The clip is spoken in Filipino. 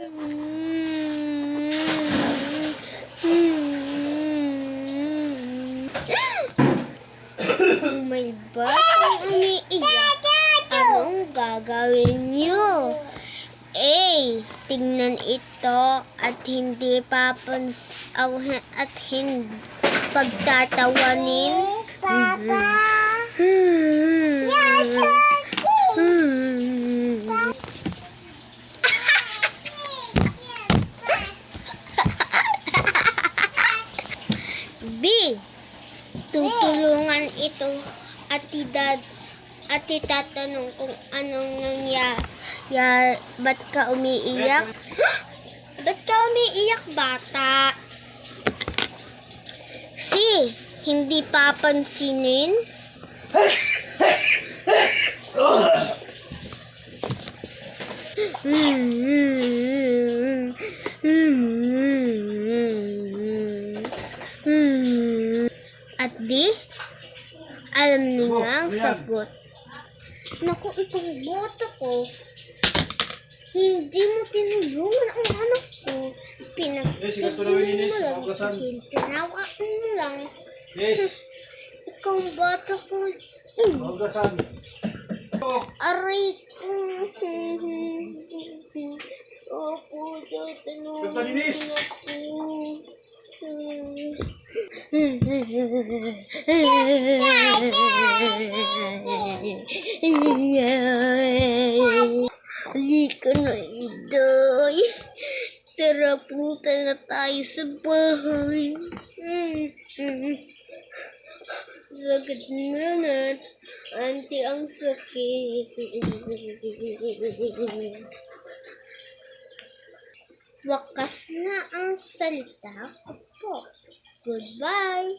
May batang umiiyak. Anong gagawin niyo? A. Tingnan ito at hindi at hindi pagtatawanin. Papa! B. Tutulungan ito at itatanong kung anong nangyayari. Ba't ka umiiyak? Ba't ka umiiyak, bata? C. Hindi papansinin. At D. Alam niyo ang sagot. Naku, itong boto ko. Hindi mo tinulungan ang anak ko. Pinagtitin mo lang. Tinawa mo lang. Yes. Ikaw ang boto ko. Hugasan. Aray ko. Opo, tinulungan ako. Halika na, Iday. Tara, punta na tayo sa bahay. Sakit na na. Auntie, ang sakit. Wakas na ang salita ko po. Goodbye.